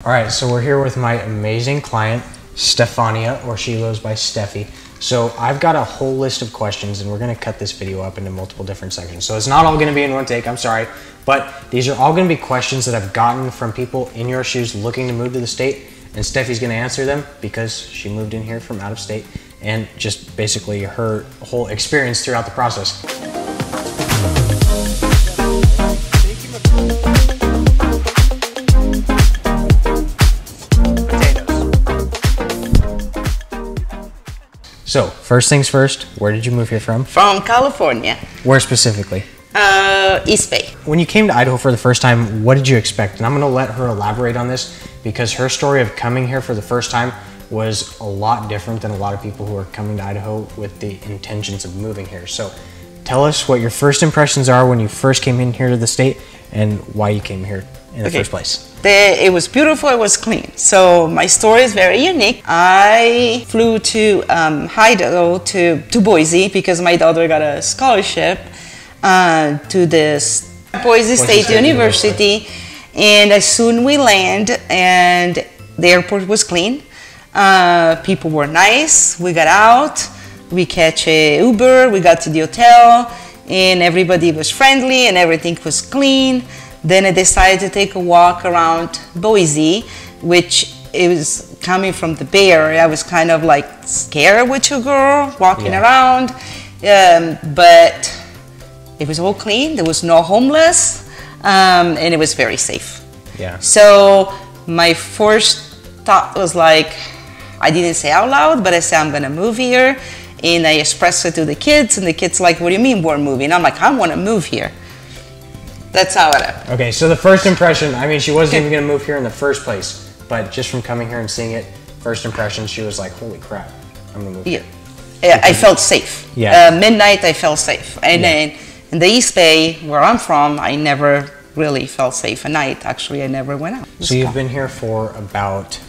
All right, so we're here with my amazing client, Stefania, or she goes by Steffi. So I've got a whole list of questions and we're gonna cut this video up into multiple different sections. So it's not all gonna be in one take, I'm sorry, but these are all gonna be questions that I've gotten from people in your shoes looking to move to the state, and Steffi's gonna answer them because she moved in here from out of state and just basically her whole experience throughout the process. So, first things first, where did you move here from? From California. Where specifically? East Bay. When you came to Idaho for the first time, what did you expect? And I'm gonna let her elaborate on this because her story of coming here for the first time was a lot different than a lot of people who are coming to Idaho with the intentions of moving here. So, tell us what your first impressions are when you first came in here to the state and why you came here in the first place. It was beautiful, it was clean. So my story is very unique. I flew to Idaho to Boise because my daughter got a scholarship to this Boise State University. And as soon we land and the airport was clean, people were nice, we got out, we catch a Uber, we got to the hotel, and everybody was friendly and everything was clean. Then I decided to take a walk around Boise, which it was coming from the Bay Area. I was kind of like scared with your girl walking around, but it was all clean. There was no homeless, and it was very safe. Yeah. So my first thought was like, I didn't say out loud, but I said I'm gonna move here, and I expressed it to the kids, and the kids like, what do you mean we're moving? I'm like, I want to move here. That's how it happened. Okay, so the first impression, I mean, she wasn't even gonna move here in the first place, but just from coming here and seeing it, first impression, she was like, holy crap, I'm gonna move here. Yeah, I felt safe. Yeah. Midnight, I felt safe. And then in the East Bay, where I'm from, I never really felt safe at night. Actually, I never went out. So you've been here for about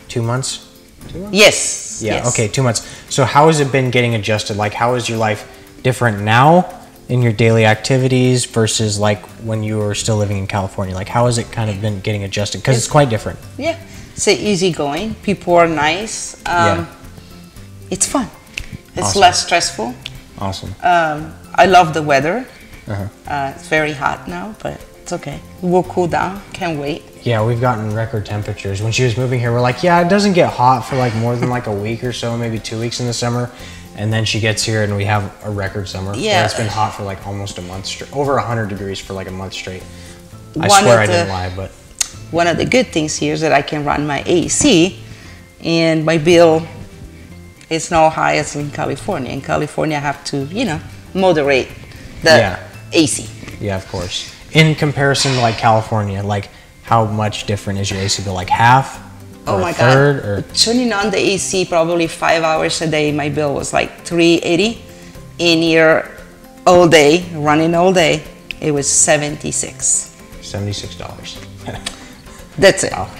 2 months? 2 months? Yes. Yeah, yes. okay, 2 months. So how has it been getting adjusted? Like, how is your life different now in your daily activities versus like when you were still living in California? Like, how has it kind of been getting adjusted? Because it's quite different. Yeah, it's easygoing. People are nice. It's fun. It's less stressful. Awesome. I love the weather. It's very hot now, but it's okay. We'll cool down. Can't wait. Yeah, we've gotten record temperatures. When she was moving here, we're like, yeah, it doesn't get hot for like more than like a week or so, maybe 2 weeks in the summer. And then she gets here and we have a record summer. Yeah. It's been hot for like almost a month straight, over 100 degrees for like a month straight. I swear I didn't lie, but. One of the good things here is that I can run my AC and my bill is not high as in California. In California, I have to, you know, moderate the AC. Yeah, of course. In comparison to like California, like how much different is your AC bill? Like half? Oh my God. Or? Turning on the AC probably 5 hours a day, my bill was like $380. In here all day, running all day, it was $76. $76. That's it. Wow.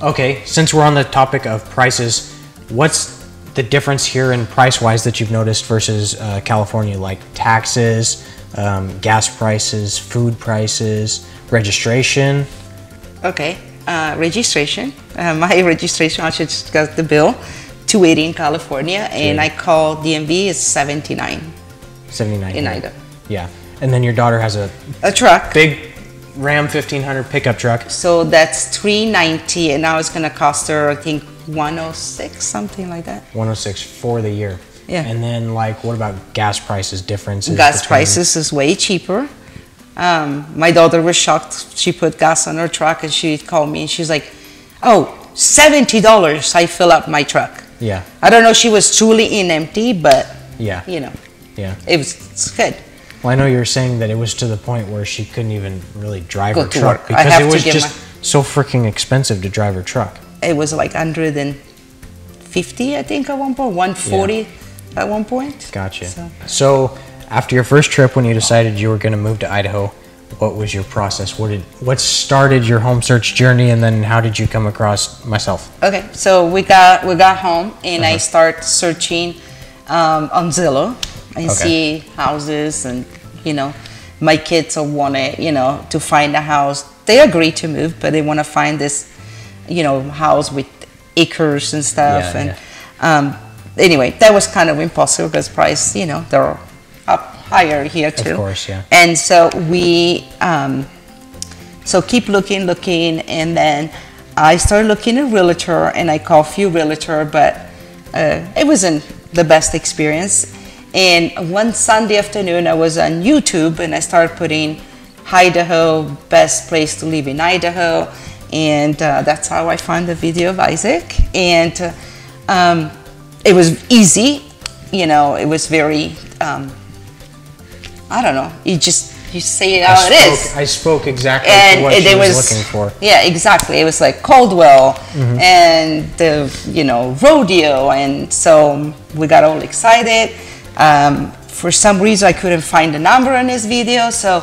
Okay, since we're on the topic of prices, what's the difference here in price-wise that you've noticed versus California? Like taxes, gas prices, food prices, registration? Okay. Registration. My registration, I just got the bill, $280 in California, and I call DMV, it's $79. $79 in Idaho. Yeah, and then your daughter has a truck, big Ram 1500 pickup truck. So that's $390, and now it's gonna cost her, I think, $106, something like that. $106 for the year. Yeah. And then, like, what about gas prices differences? Gas prices is way cheaper. My daughter was shocked. She put gas on her truck and she called me and she's like, oh, $70 I fill up my truck. Yeah. I don't know if she was truly in empty, but yeah, you know, it's good. Well, I know you were saying that it was to the point where she couldn't even really drive her truck work. because it was just so freaking expensive to drive her truck. It was like 150, I think, at one point, 140 at one point. Gotcha. So after your first trip, when you decided you were going to move to Idaho, what was your process? What started your home search journey, and then how did you come across myself? Okay, so we got home, and I start searching on Zillow. I see houses, and you know, my kids wanted, you know, to find a house. They agree to move, but they want to find this house with acres and stuff. Yeah, and anyway, that was kind of impossible because price, they're up higher here too. Of course, yeah. And so we, keep looking, and then I started looking at Realtor, and I called a few Realtor, but it wasn't the best experience. And one Sunday afternoon, I was on YouTube, and I started putting Idaho, best place to live in Idaho, and that's how I found the video of Isaac. And it was easy, it was very, I don't know, you say it how it is. I spoke exactly what she was looking for. Yeah, exactly. It was like Caldwell and the rodeo, and so we got all excited. For some reason, I couldn't find the number in this video, so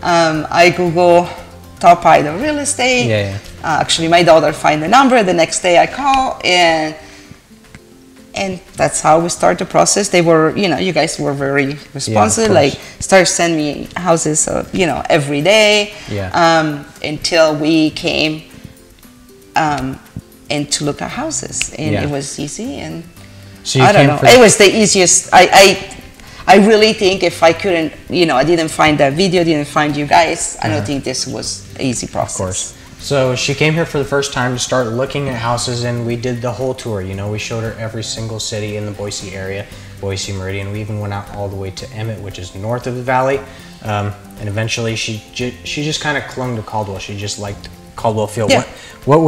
I Google top Idaho real estate. Yeah. Actually, my daughter find the number. The next day, I call, and that's how we start the process. They were, you guys were very responsive. Like, start sending me houses, every day. Yeah. Until we came, and to look at houses, and it was easy. And so I don't know. It was the easiest. I really think if I couldn't, I didn't find that video, didn't find you guys, I don't think this was an easy process. Of course. So she came here for the first time to start looking at houses, and we did the whole tour. We showed her every single city in the Boise area, Boise Meridian. We even went out all the way to Emmett, which is north of the valley. And eventually she just kind of clung to Caldwell. She just liked Caldwell Field. Yeah. What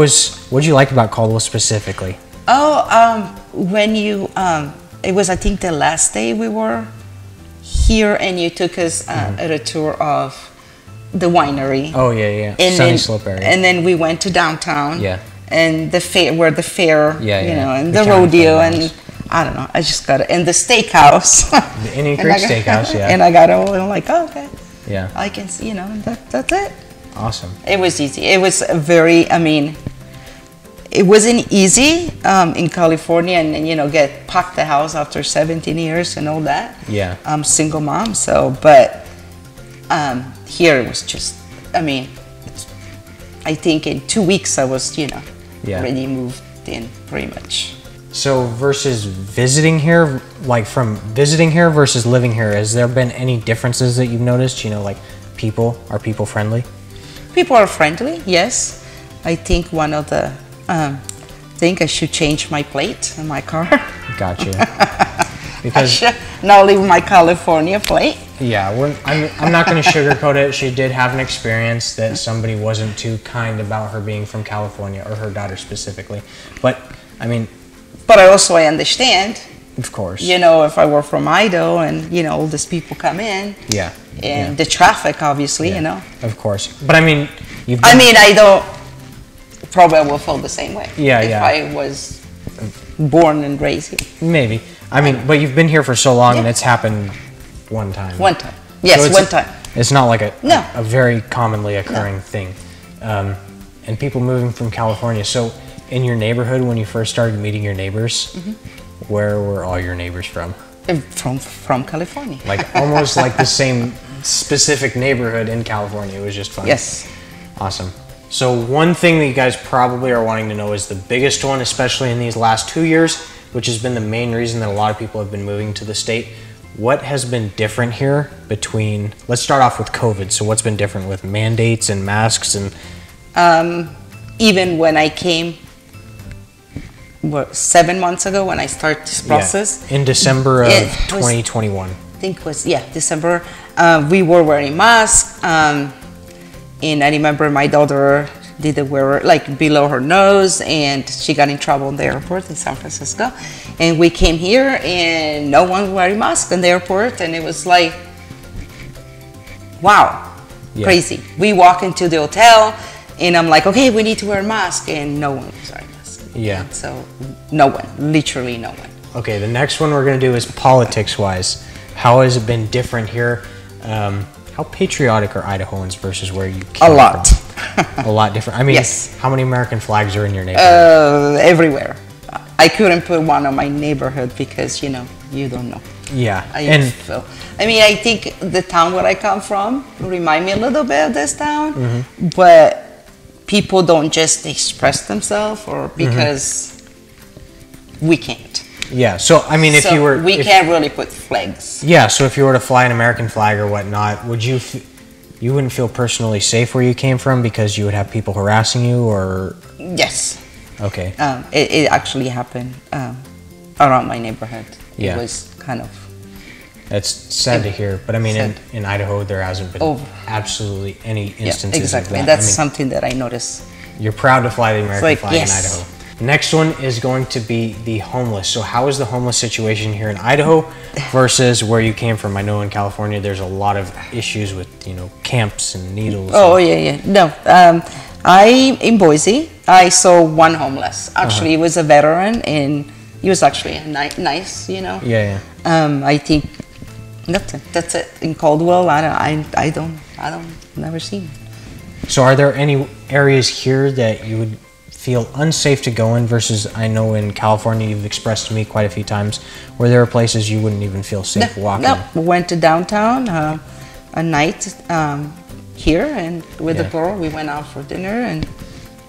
did you like about Caldwell specifically? When you, it was, I think, the last day we were here, and you took us at a tour of the winery. Oh, yeah. And Sunny Slope area. And then we went to downtown. Yeah. And the fair, and the rodeo, and I don't know, I just got it. And the steakhouse. The Indian Creek Steakhouse, yeah. And I got it all, and I'm like, oh, okay. Yeah. I can see, that's it. Awesome. It was easy. It was it wasn't easy in California, and get packed the house after 17 years and all that. Yeah. I'm single mom, but here it was just, I think in 2 weeks I was, already moved in pretty much. So versus visiting here, like from visiting here versus living here, has there been any differences that you've noticed? Like are people friendly? People are friendly, yes. I think one of the think I should change my plate in my car. Gotcha. Because I should not leave my California plate. Yeah, I'm not going to sugarcoat it. She did have an experience that somebody wasn't too kind about her being from California, or her daughter specifically. But But I understand. Of course. If I were from Idaho and all these people come in. Yeah. And the traffic, obviously, Of course. But I don't. Probably I will feel the same way. Yeah, if I was born and raised here. Maybe. But you've been here for so long, and it's happened one time. One time. Yes, so one time. It's not like a very commonly occurring thing. And people moving from California. So in your neighborhood, when you first started meeting your neighbors, where were all your neighbors from? From California. Like almost like the same specific neighborhood in California. It was just fun. Yes. Awesome. So one thing that you guys probably are wanting to know is the biggest one, especially in these last 2 years, which has been the main reason that a lot of people have been moving to the state. What has been different here between, let's start off with COVID. So what's been different with mandates and masks and? Even when I came, 7 months ago when I started this process. Yeah, in December of 2021. I think it was, December. We were wearing masks. And I remember my daughter didn't wear like below her nose, and she got in trouble in the airport in San Francisco. And we came here and no one wearing masks in the airport, and it was like, wow, crazy. We walk into the hotel and I'm like, okay, we need to wear a mask, and no one was wearing a mask. Yeah. And so no one, literally no one. Okay, the next one we're gonna do is politics-wise. How has it been different here? How patriotic are Idahoans versus where you came A lot. from? A lot different. Yes. How many American flags are in your neighborhood? Everywhere. I couldn't put one on my neighborhood because, you don't know. Yeah. I think the town where I come from remind me a little bit of this town, but people don't just express themselves, or because we can't. Yeah, so I mean, if So you were... we can't really put flags. Yeah, so if you were to fly an American flag or whatnot, would you... You wouldn't feel personally safe where you came from because you would have people harassing you, or... Yes. Okay. It actually happened around my neighborhood. Yeah. It was kind of... That's sad to hear, but I mean, in Idaho, there hasn't been absolutely any instances exactly. of that. That's I mean, something that I noticed. you're proud to fly the American flag yes. in Idaho. Next one is going to be the homeless. So how is the homeless situation here in Idaho versus where you came from? I know in California there's a lot of issues with, you know, camps and needles. Oh, yeah. No, in Boise, I saw one homeless. Actually, he was a veteran, and he was actually nice, you know. Yeah. I think nothing. That's it. In Caldwell, I don't never seen. So are there any areas here that you would feel unsafe to go in versus, I know in California you've expressed to me quite a few times where there are places you wouldn't even feel safe walking? No, we went to downtown a night here, and with the girl we went out for dinner, and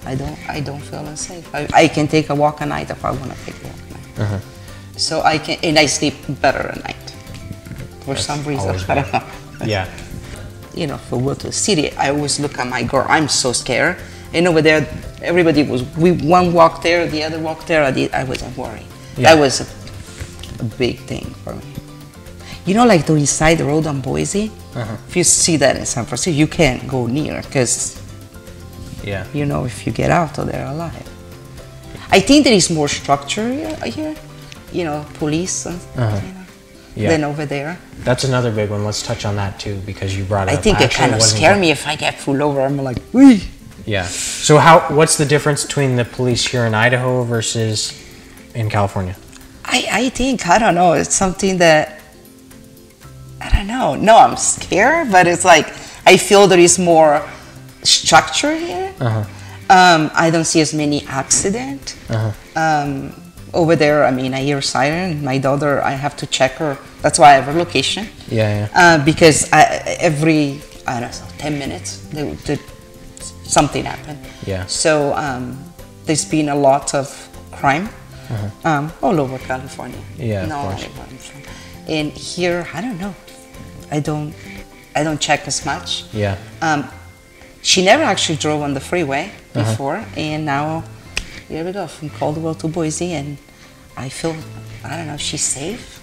I don't feel unsafe. I can take a walk at night if I want to take a walk at night. So I can, and I sleep better at night for some reason. I don't know. Yeah. You know, if we go to the city, I always look at my girl. I'm so scared. And over there, everybody was, one walked there, the other walked there. I wasn't worried. Yeah. That was a big thing for me. You know, like the east side road on Boise? If you see that in San Francisco, you can't go near because, you know, if you get out of there alive. I think there is more structure here, you know, police and, you know, than over there. That's another big one. Let's touch on that too, because you brought it up. I think it kind of scares me if I get pulled over. I'm like, wee. Yeah. So what's the difference between the police here in Idaho versus in California? I think, I don't know, it's something that, I don't know. No, I'm scared, but it's like, I feel there is more structure here. I don't see as many accidents. Over there, I mean, I hear a siren. My daughter, I have to check her. That's why I have a location. Because every, I don't know, 10 minutes, something happened. So there's been a lot of crime all over California. Of course. And here, I don't know. I don't check as much. She never actually drove on the freeway before, and now here we go from Caldwell to Boise, and I feel, I don't know, she's safe.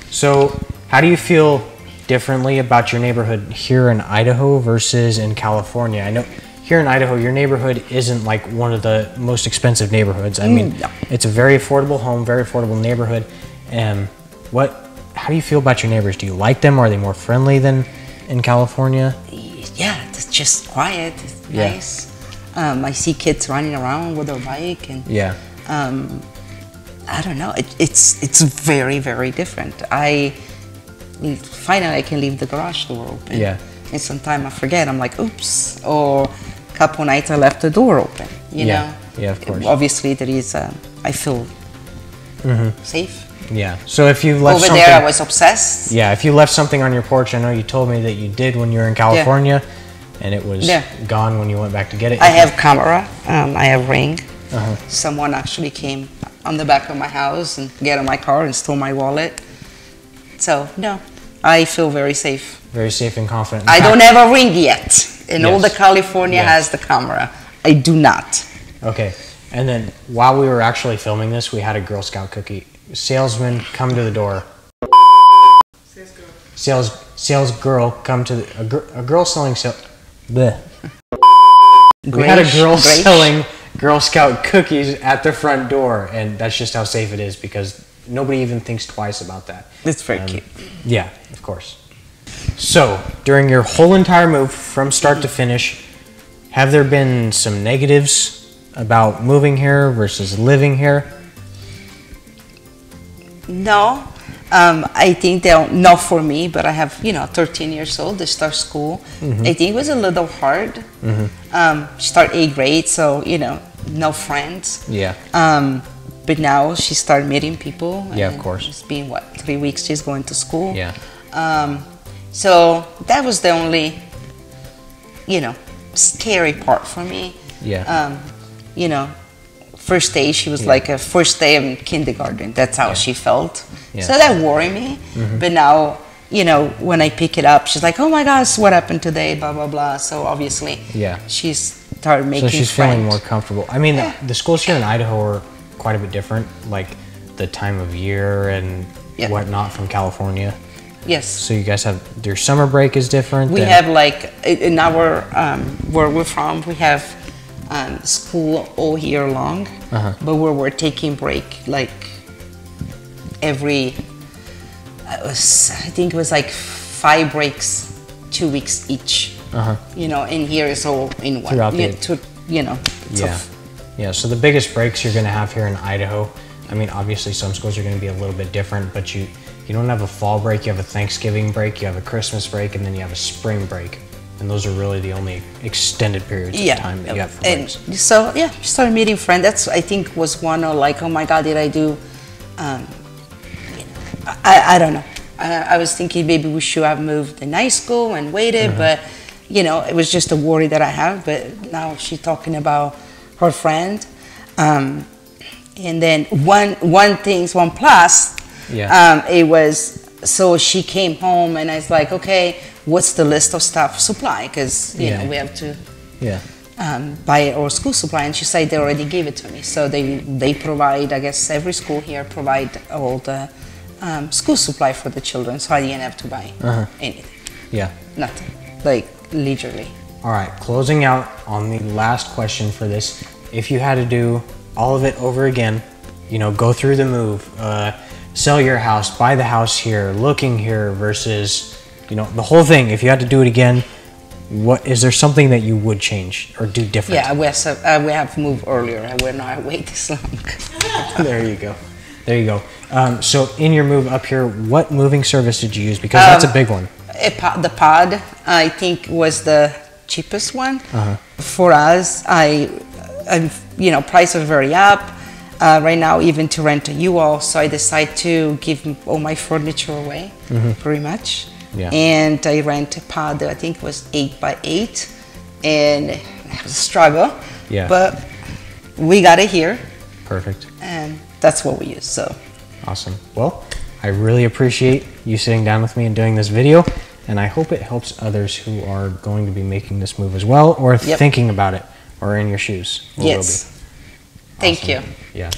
So how do you feel differently about your neighborhood here in Idaho versus in California? I know here in Idaho, your neighborhood isn't like one of the most expensive neighborhoods. I mean, it's a very affordable home, very affordable neighborhood. And how do you feel about your neighbors? Do you like them? Are they more friendly than in California? Yeah, it's just quiet, it's nice. I see kids running around with their bike, and I don't know. It's very, very different. Finally I can leave the garage door open. And sometimes I forget. I'm like, oops. Or a couple nights I left the door open. You know. Of course. Obviously there is. I feel safe. So if you left over there, I was obsessed. If you left something on your porch, I know you told me that you did when you were in California, and it was gone when you went back to get it. I have camera. I have Ring. Someone actually came on the back of my house and get in my car and stole my wallet. So no, I feel very safe. Very safe and confident. I don't have a Ring yet, and all the California has the camera. I do not. Okay, and then while we were actually filming this, we had a Girl Scout cookie salesman come to the door. Sales girl come to a girl selling bleh. We had a girl selling Girl Scout cookies at the front door, and that's just how safe it is because nobody even thinks twice about that. It's very cute. Yeah, of course. So, during your whole entire move from start to finish, have there been some negatives about moving here versus living here? No. I think they're not for me, but I have, 13 years old to start school. I think it was a little hard. Start 8th grade, so, no friends. But now she started meeting people. Of course. It's been, 3 weeks she's going to school. So that was the only, scary part for me. Yeah. You know, first day she was like a first day in kindergarten. That's how she felt. Yeah. So that worried me. But now, you know, when I pick it up, she's like, "Oh my gosh, what happened today?" Blah blah blah. So obviously, she's started making. So she's friends. feeling more comfortable. I mean, the schools here in Idaho are quite a bit different, like the time of year and whatnot from California. Yes. So you guys have, your summer break is different? We have like, in our, where we're from, we have school all year long, but we're taking break like every, I think it was like 5 breaks, 2 weeks each. You know, and here is all in one. Throughout you know. Yeah, so the biggest breaks you're going to have here in Idaho, I mean, obviously some schools are going to be a little bit different, but you don't have a fall break, you have a Thanksgiving break, you have a Christmas break, and then you have a spring break. And those are really the only extended periods of time that you have for breaks. And so, yeah, started meeting friends. That's, I think, was one of like, oh my God, did I do, I don't know. I was thinking maybe we should have moved in high school and waited, but, you know, it was just a worry that I have. But now she's talking about her friend. And then one plus, it was, so she came home and I was like, okay, what's the list of stuff supply? Because, you know, we have to buy our school supply. And she said they already gave it to me. So they provide, I guess every school here provide all the school supply for the children. So I didn't have to buy anything. Yeah. Nothing. Like, leisurely. All right, closing out on the last question for this. If you had to do all of it over again, you know, go through the move, sell your house, buy the house here, looking here versus, you know, the whole thing. If you had to do it again, what is there something that you would change or do different? Yeah, we have moved earlier. I would not wait this long. There you go. There you go. So in your move up here, what moving service did you use? Because that's a big one. The pod, I think, was the cheapest one. For us, you know, prices are very up. Right now, even to rent a U-Haul, so I decided to give all my furniture away, pretty much. Yeah. And I rent a pod that I think was 8x8, and it was a struggle. Yeah. But we got it here. Perfect. And that's what we use. So. Awesome. Well, I really appreciate you sitting down with me and doing this video, and I hope it helps others who are going to be making this move as well, or thinking about it, or in your shoes. Yes. Thank you. Yeah.